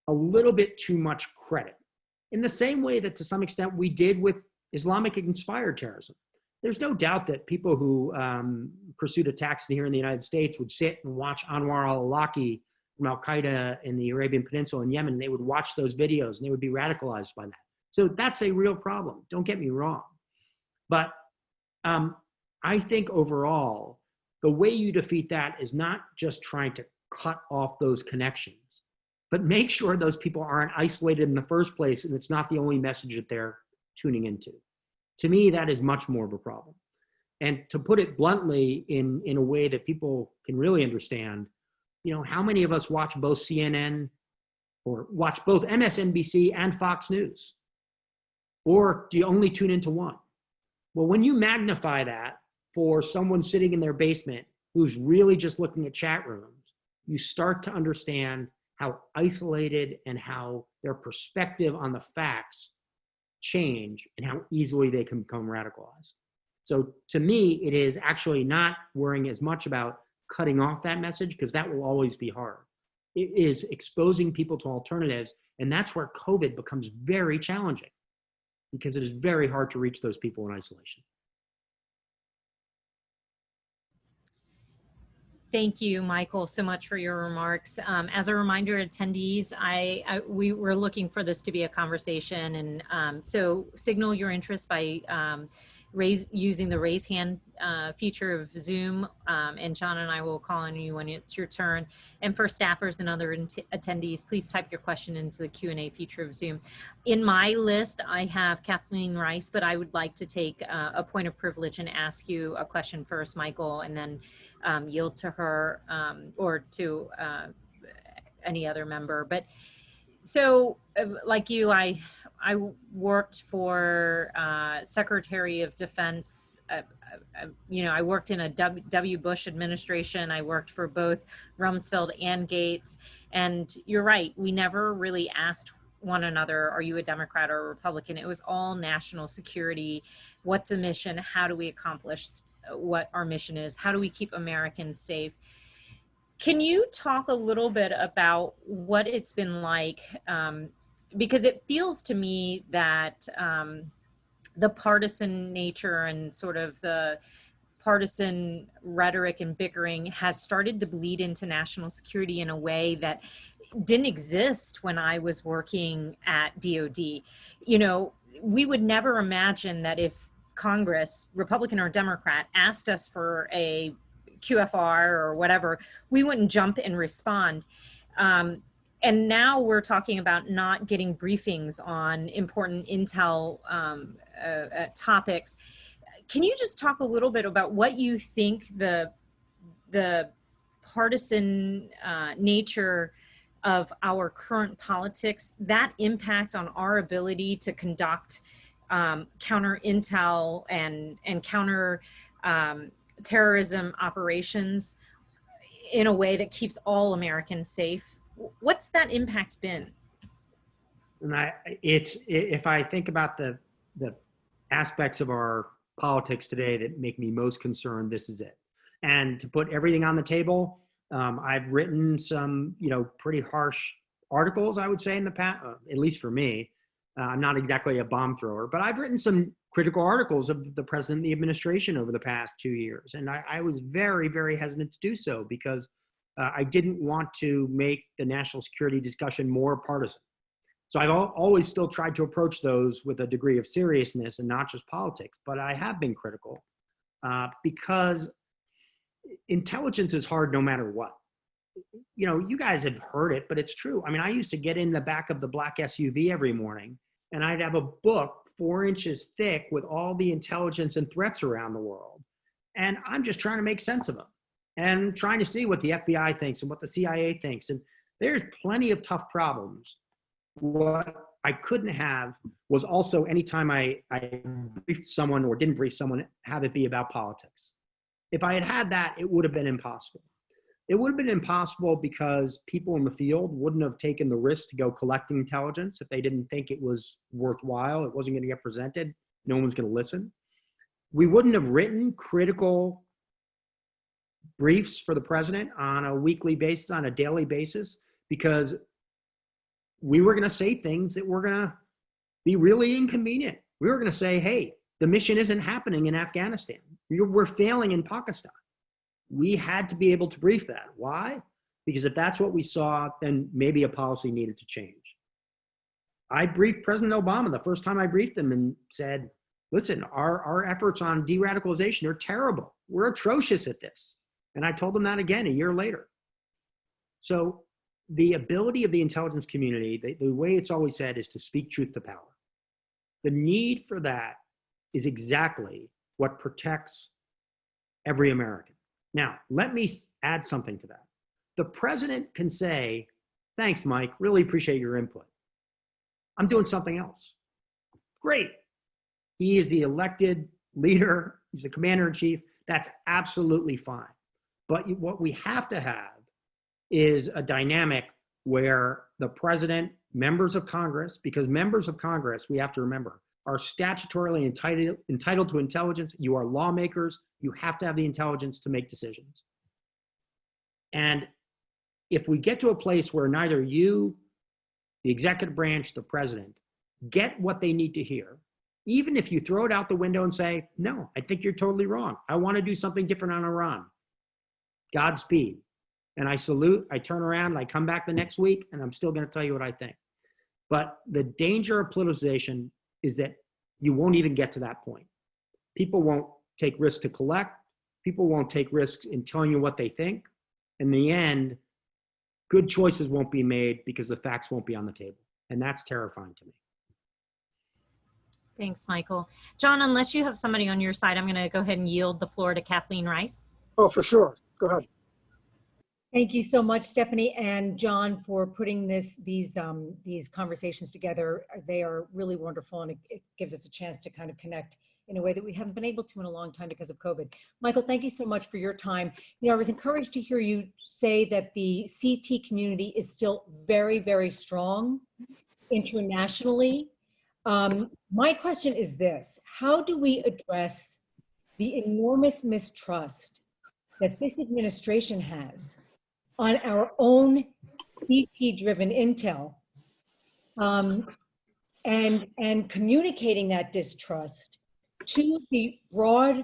a little bit too much credit, in the same way that to some extent we did with Islamic-inspired terrorism. There's no doubt that people who pursued attacks here in the United States would sit and watch Anwar al-Awlaki from Al-Qaeda in the Arabian Peninsula in Yemen. They would watch those videos and they would be radicalized by that. So that's a real problem. Don't get me wrong. But I think overall, the way you defeat that is not just trying to cut off those connections, but make sure those people aren't isolated in the first place and it's not the only message that they're tuning into. To me, that is much more of a problem. And to put it bluntly, in a way that people can really understand, how many of us watch both CNN or watch both MSNBC and Fox News? Or do you only tune into one? Well, when you magnify that for someone sitting in their basement who's really just looking at chat rooms, you start to understand how isolated and how their perspective on the facts change and how easily they can become radicalized. So to me, it is actually not worrying as much about cutting off that message, because that will always be hard. It is exposing people to alternatives, and that's where COVID becomes very challenging, because it is very hard to reach those people in isolation. Thank you, Michael, so much for your remarks. As a reminder, attendees, we were looking for this to be a conversation, and so signal your interest by using the raise hand feature of Zoom, and John and I will call on you when it's your turn. And for staffers and other attendees, please type your question into the Q&A feature of Zoom. In my list, I have Kathleen Rice, but I would like to take a point of privilege and ask you a question first, Michael, and then yield to her or to any other member. But so like you, I worked for Secretary of Defense. I worked in a W. Bush administration. I worked for both Rumsfeld and Gates. And you're right, we never really asked one another, are you a Democrat or a Republican? It was all national security. What's the mission? How do we accomplish what our mission is? How do we keep Americans safe? Can you talk a little bit about what it's been like? Because it feels to me that the partisan nature and sort of the partisan rhetoric and bickering has started to bleed into national security in a way that didn't exist when I was working at DOD. We would never imagine that if Congress, Republican or Democrat, asked us for a QFR or whatever, we wouldn't jump and respond. And now we're talking about not getting briefings on important intel topics. Can you just talk a little bit about what you think the partisan nature of our current politics, that impact on our ability to conduct counter intel and counter terrorism operations in a way that keeps all Americans safe? What's that impact been? And if I think about the aspects of our politics today that make me most concerned, this is it. And to put everything on the table, I've written some, pretty harsh articles, I would say, in the past, at least for me. I'm not exactly a bomb thrower, but I've written some critical articles of the president and the administration over the past 2 years. And I was very, very hesitant to do so because I didn't want to make the national security discussion more partisan. So I've always still tried to approach those with a degree of seriousness and not just politics, but I have been critical because intelligence is hard no matter what. You guys have heard it, but it's true. I mean, I used to get in the back of the black SUV every morning and I'd have a book 4 inches thick with all the intelligence and threats around the world. And I'm just trying to make sense of them and trying to see what the FBI thinks and what the CIA thinks. And there's plenty of tough problems. What I couldn't have was also anytime I briefed someone or didn't brief someone, have it be about politics. If I had had that, it would have been impossible. It would have been impossible because people in the field wouldn't have taken the risk to go collecting intelligence if they didn't think it was worthwhile. It wasn't going to get presented. No one's going to listen. We wouldn't have written critical briefs for the president on a weekly basis, on a daily basis, because we were going to say things that were going to be really inconvenient. We were going to say, hey, the mission isn't happening in Afghanistan. We're failing in Pakistan. We had to be able to brief that. Why? Because if that's what we saw, then maybe a policy needed to change. I briefed President Obama the first time I briefed him and said, listen, our efforts on de-radicalization are terrible. We're atrocious at this. And I told him that again a year later. So the ability of the intelligence community, the way it's always said, is to speak truth to power. The need for that is exactly what protects every American. Now, let me add something to that. The president can say, thanks, Mike, really appreciate your input. I'm doing something else. Great. He is the elected leader. He's the commander in chief. That's absolutely fine. But what we have to have is a dynamic where the president, members of Congress, because members of Congress, we have to remember, are statutorily entitled to intelligence. You are lawmakers. You have to have the intelligence to make decisions. And if we get to a place where neither you, the executive branch, the president, get what they need to hear, even if you throw it out the window and say, no, I think you're totally wrong. I want to do something different on Iran. Godspeed. And I salute, I turn around, I come back the next week, and I'm still going to tell you what I think. But the danger of politicization is that you won't even get to that point. People won't take risks to collect. People won't take risks in telling you what they think. In the end, good choices won't be made because the facts won't be on the table. And that's terrifying to me. Thanks, Michael. John, unless you have somebody on your side, I'm going to go ahead and yield the floor to Kathleen Rice. Oh, for sure. Go ahead. Thank you so much, Stephanie and John, for putting these conversations together. They are really wonderful, and it gives us a chance to kind of connect in a way that we haven't been able to in a long time because of COVID. Michael, thank you so much for your time. You know, I was encouraged to hear you say that the CT community is still very, very strong internationally. My question is this: how do we address the enormous mistrust that this administration has on our own CT-driven intel, and communicating that distrust to the broad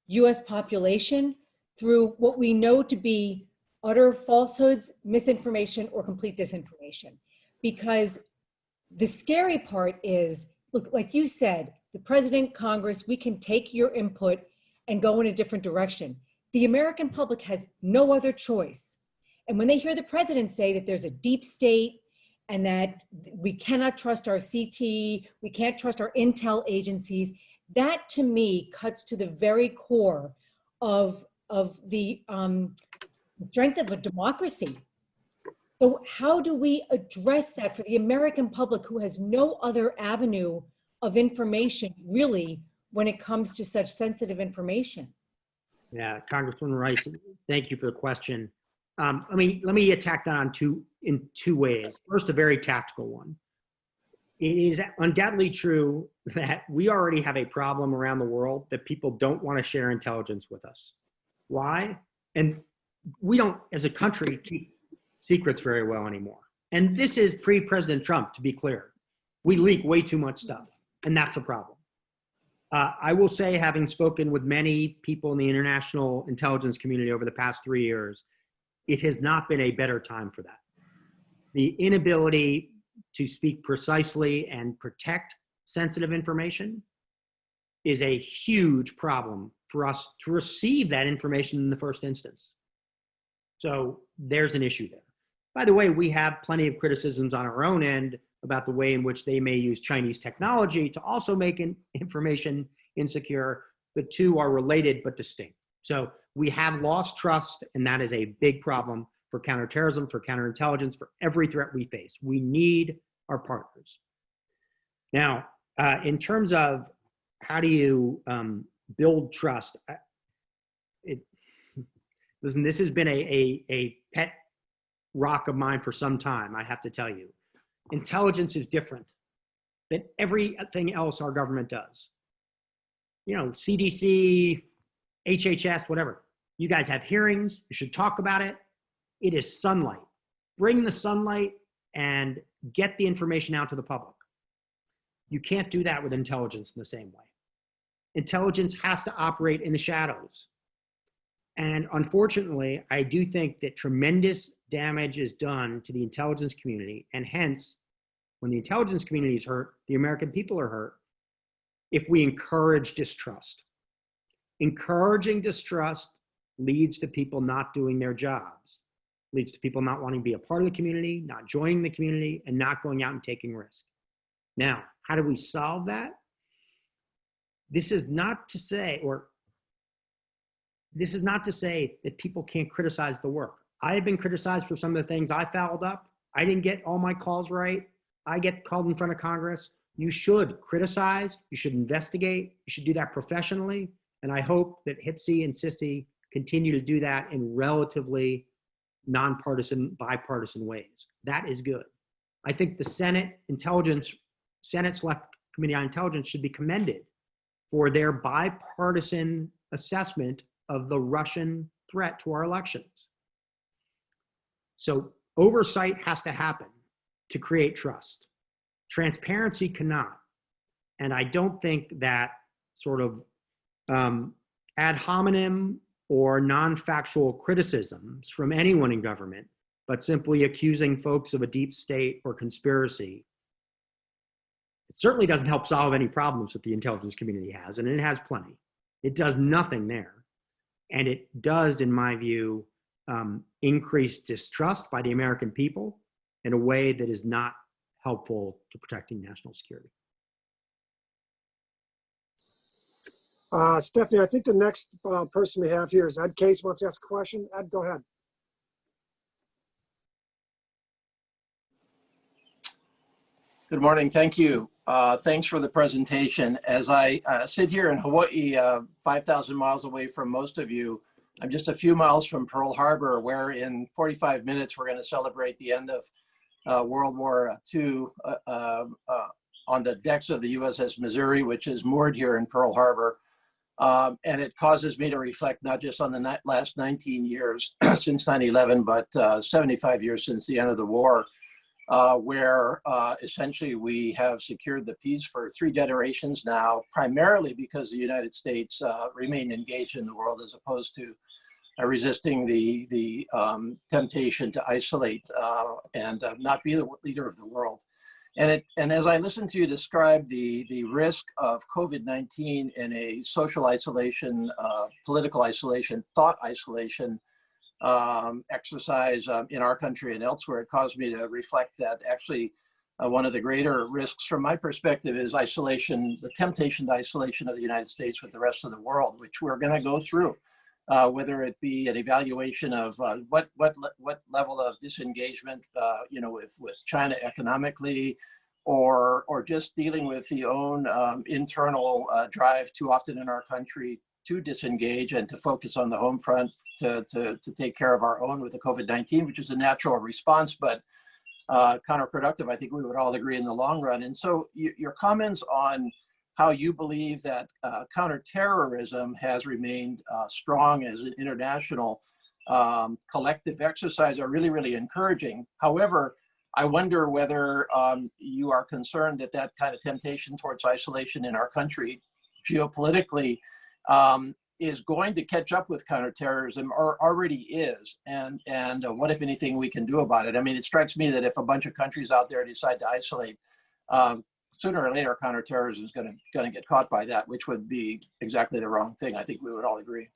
US population through what we know to be utter falsehoods, misinformation, or complete disinformation? Because the scary part is, look, like you said, the president, Congress, we can take your input and go in a different direction. The American public has no other choice. And when they hear the president say that there's a deep state and that we cannot trust our CT, we can't trust our intel agencies, that to me cuts to the very core of the strength of a democracy. So how do we address that for the American public who has no other avenue of information really when it comes to such sensitive information? Yeah, Congresswoman Rice, thank you for the question. Let me attack that in two ways. First, a very tactical one. It is undoubtedly true that we already have a problem around the world that people don't want to share intelligence with us. Why? And we don't, as a country, keep secrets very well anymore. And this is pre-President Trump, to be clear. We leak way too much stuff, and that's a problem. I will say, having spoken with many people in the international intelligence community over the past 3 years, it has not been a better time for that. The inability to speak precisely and protect sensitive information is a huge problem for us to receive that information in the first instance. So there's an issue there. By the way, we have plenty of criticisms on our own end about the way in which they may use Chinese technology to also make information insecure. The two are related but distinct. So we have lost trust, and that is a big problem for counterterrorism, for counterintelligence, for every threat we face. We need our partners. Now, in terms of how do you build trust, listen, this has been a pet rock of mine for some time, I have to tell you. Intelligence is different than everything else our government does. You know, CDC, HHS, whatever. You guys have hearings, you should talk about it. It is sunlight. Bring the sunlight and get the information out to the public. You can't do that with intelligence in the same way. Intelligence has to operate in the shadows. And unfortunately, I do think that tremendous damage is done to the intelligence community, and hence, when the intelligence community is hurt, the American people are hurt, if we encourage distrust. Encouraging distrust leads to people not doing their jobs, leads to people not wanting to be a part of the community, not joining the community, and not going out and taking risks. Now, how do we solve that? This is not to say that people can't criticize the work. I have been criticized for some of the things I fouled up. I didn't get all my calls right. I get called in front of Congress. You should criticize, you should investigate, you should do that professionally. And I hope that HPSI and CISI continue to do that in relatively nonpartisan, bipartisan ways. That is good. I think the Senate Select Committee on Intelligence should be commended for their bipartisan assessment of the Russian threat to our elections. So oversight has to happen to create trust. Transparency cannot. And I don't think that sort of ad hominem or non-factual criticisms from anyone in government, but simply accusing folks of a deep state or conspiracy, it certainly doesn't help solve any problems that the intelligence community has, and it has plenty. It does nothing there. And it does, in my view, increase distrust by the American people in a way that is not helpful to protecting national security. Stephanie, I think the next person we have here is Ed Case. Wants to ask a question. Ed, go ahead. Good morning. Thank you. Thanks for the presentation. As I sit here in Hawaii, 5,000 miles away from most of you, I'm just a few miles from Pearl Harbor, where in 45 minutes we're going to celebrate the end of World War II on the decks of the USS Missouri, which is moored here in Pearl Harbor. And it causes me to reflect not just on the last 19 years since 9/11, but 75 years since the end of the war, where essentially we have secured the peace for 3 generations now, primarily because the United States remained engaged in the world as opposed to resisting the temptation to isolate and not be the leader of the world. And as I listen to you describe the risk of COVID-19 in a social isolation, political isolation, thought isolation exercise in our country and elsewhere, it caused me to reflect that actually one of the greater risks from my perspective is isolation, the temptation to isolation of the United States with the rest of the world, which we're going to go through. Whether it be an evaluation of what level of disengagement, with China economically, or just dealing with the own internal drive too often in our country to disengage and to focus on the home front to take care of our own with the COVID-19, which is a natural response, but counterproductive. I think we would all agree in the long run. And so your comments on how you believe that counterterrorism has remained strong as an international collective exercise are really, really encouraging. However, I wonder whether you are concerned that that kind of temptation towards isolation in our country geopolitically is going to catch up with counterterrorism, or already is, and what, if anything, we can do about it. I mean, it strikes me that if a bunch of countries out there decide to isolate, sooner or later, counterterrorism is going to get caught by that, which would be exactly the wrong thing. I think we would all agree.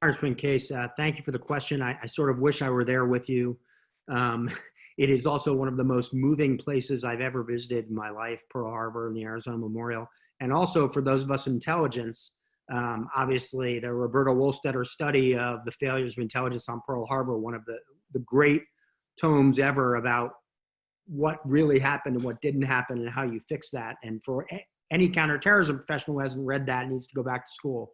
Congressman Case, thank you for the question. I sort of wish I were there with you. It is also one of the most moving places I've ever visited in my life, Pearl Harbor and the Arizona Memorial. And also for those of us in intelligence, obviously the Roberto Wohlstetter study of the failures of intelligence on Pearl Harbor, one of the great tomes ever about what really happened and what didn't happen and how you fix that. And for any counterterrorism professional who hasn't read that needs to go back to school.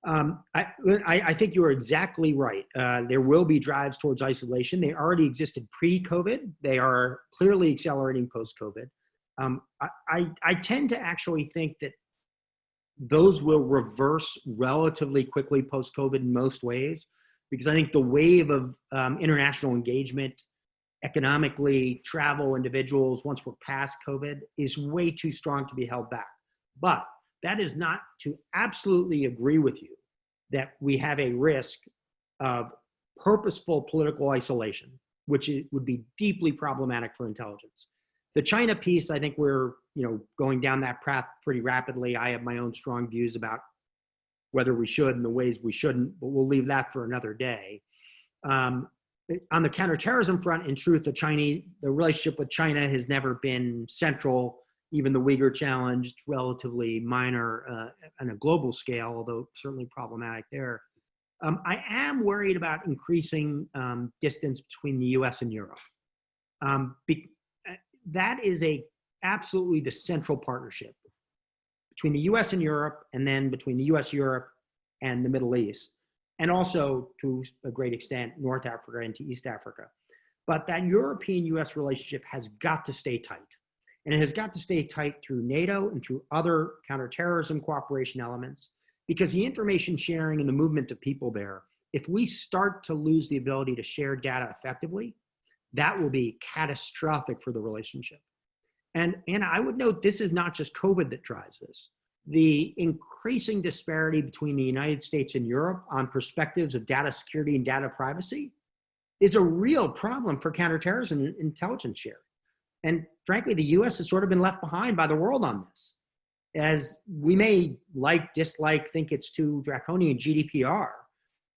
I think you are exactly right. There will be drives towards isolation. They already existed pre-COVID. They are clearly accelerating post-COVID. I tend to actually think that those will reverse relatively quickly post-COVID in most ways, because I think the wave of international engagement, economically, travel, individuals, once we're past COVID, is way too strong to be held back. But that is not to absolutely agree with you that we have a risk of purposeful political isolation, which would be deeply problematic for intelligence. The China piece, I think we're going down that path pretty rapidly. I have my own strong views about whether we should and the ways we shouldn't, but we'll leave that for another day. On the counterterrorism front, in truth, the relationship with China has never been central. Even the Uyghur challenge, relatively minor on a global scale, although certainly problematic there. I am worried about increasing distance between the US and Europe. That is absolutely the central partnership between the US and Europe, and then between the US, Europe, and the Middle East, and also to a great extent, North Africa into East Africa. But that European-US relationship has got to stay tight. And it has got to stay tight through NATO and through other counterterrorism cooperation elements, because the information sharing and the movement of people there, if we start to lose the ability to share data effectively, that will be catastrophic for the relationship. And I would note, this is not just COVID that drives this. The increasing disparity between the United States and Europe on perspectives of data security and data privacy is a real problem for counterterrorism and intelligence sharing. And frankly, the US has sort of been left behind by the world on this. As we may like, dislike, think it's too draconian GDPR,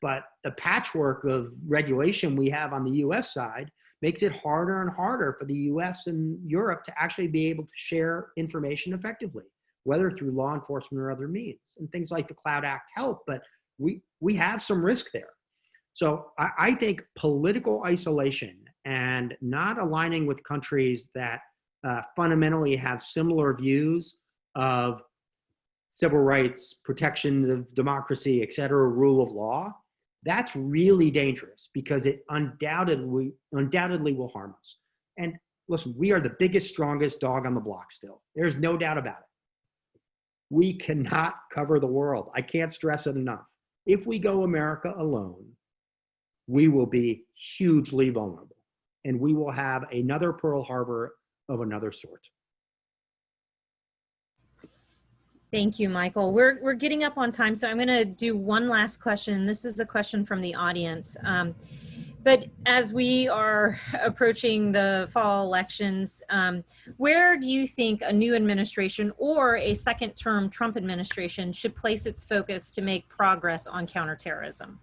but the patchwork of regulation we have on the US side makes it harder and harder for the US and Europe to actually be able to share information effectively, whether through law enforcement or other means. And things like the Cloud Act help, but we have some risk there. So I think political isolation and not aligning with countries that fundamentally have similar views of civil rights, protection of democracy, et cetera, rule of law, that's really dangerous, because it undoubtedly will harm us. And listen, we are the biggest, strongest dog on the block still. There's no doubt about it. We cannot cover the world. I can't stress it enough. If we go America alone, we will be hugely vulnerable, and we will have another Pearl Harbor of another sort. Thank you, Michael. We're getting up on time, so I'm going to do one last question. This is a question from the audience. But as we are approaching the fall elections, where do you think a new administration or a second-term Trump administration should place its focus to make progress on counterterrorism?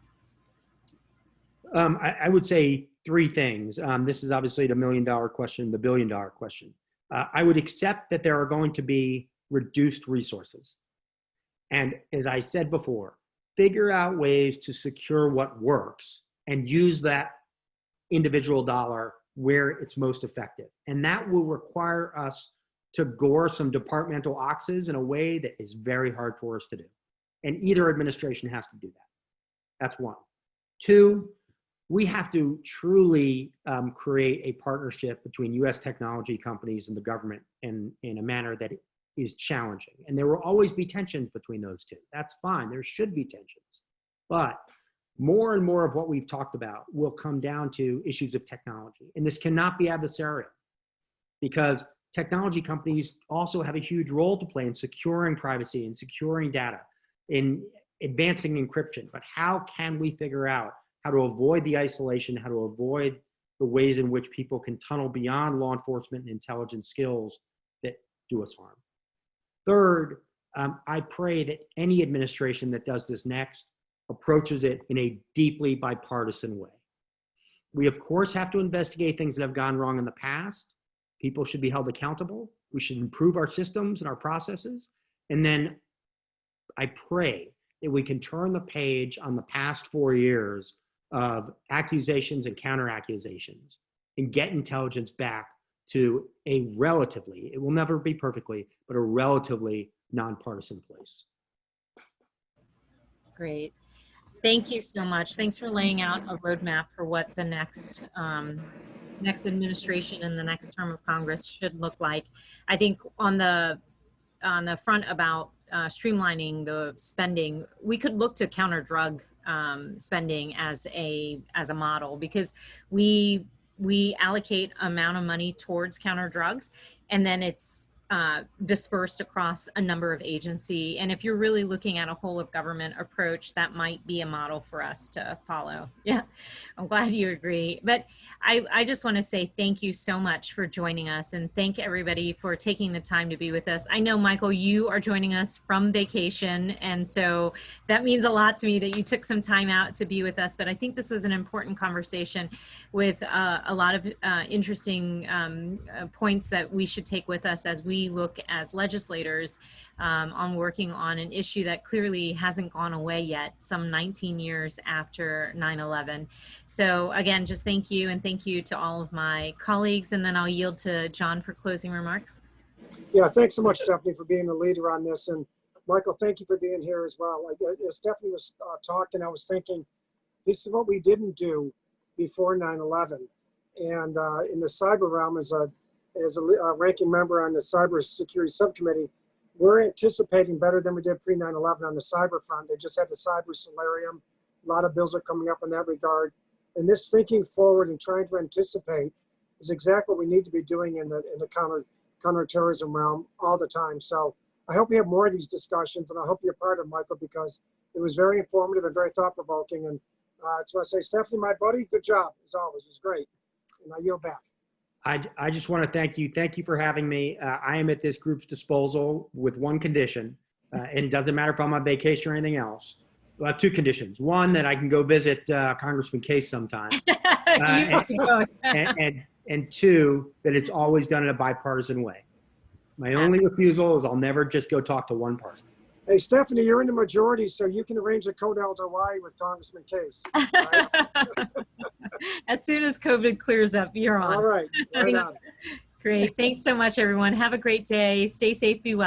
I would say three things. This is obviously the million-dollar question, the billion-dollar question. I would accept that there are going to be reduced resources. And as I said before, figure out ways to secure what works and use that individual dollar where it's most effective. And that will require us to gore some departmental oxes in a way that is very hard for us to do. And either administration has to do that. That's one. Two, we have to truly create a partnership between US technology companies and the government in a manner that is challenging. And there will always be tensions between those two. That's fine, there should be tensions. But more and more of what we've talked about will come down to issues of technology. And this cannot be adversarial, because technology companies also have a huge role to play in securing privacy and securing data, in advancing encryption. But how can we figure out how to avoid the isolation, how to avoid the ways in which people can tunnel beyond law enforcement and intelligence skills that do us harm? Third, I pray that any administration that does this next approaches it in a deeply bipartisan way. We, of course, have to investigate things that have gone wrong in the past. People should be held accountable. We should improve our systems and our processes. And then I pray that we can turn the page on the past 4 years of accusations and counter-accusations and get intelligence back to a relatively, it will never be perfectly, but a relatively nonpartisan place. Great. Thank you so much. Thanks for laying out a roadmap for what the next administration and the next term of Congress should look like. I think on the front about streamlining the spending, we could look to counter drug spending as a model, because we allocate amount of money towards counter drugs, and then it's dispersed across a number of agencies. And if you're really looking at a whole of government approach, that might be a model for us to follow. Yeah, I'm glad you agree. But I just want to say thank you so much for joining us, and thank everybody for taking the time to be with us. I know, Michael, you are joining us from vacation, and so that means a lot to me that you took some time out to be with us. But I think this was an important conversation with a lot of interesting points that we should take with us as we look as legislators on working on an issue that clearly hasn't gone away yet, some 19 years after 9/11. So again, just thank you, and thank you to all of my colleagues, and then I'll yield to John for closing remarks. Yeah, thanks so much, Stephanie, for being a leader on this. And Michael, thank you for being here as well. As Stephanie was talking, I was thinking, this is what we didn't do before 9/11. And in the cyber realm, as as a ranking member on the cybersecurity subcommittee, we're anticipating better than we did pre 9/11 on the cyber front. They just had the cyber solarium. A lot of bills are coming up in that regard. And this thinking forward and trying to anticipate is exactly what we need to be doing in the counterterrorism realm all the time. So I hope we have more of these discussions, and I hope you're part of them, Michael, because it was very informative and very thought-provoking. And I just want to say, Stephanie, my buddy, good job, as always. It was great. And I yield back. I just want to thank you. Thank you for having me. I am at this group's disposal with one condition, and it doesn't matter if I'm on vacation or anything else. Well, two conditions. One, that I can go visit Congressman Case sometime. And two, that it's always done in a bipartisan way. My only refusal is I'll never just go talk to one party. Hey, Stephanie, you're in the majority, so you can arrange a code LDY with Congressman Case. Right? As soon as COVID clears up, you're on. All right. Right on. Great. Thanks so much, everyone. Have a great day. Stay safe, be well.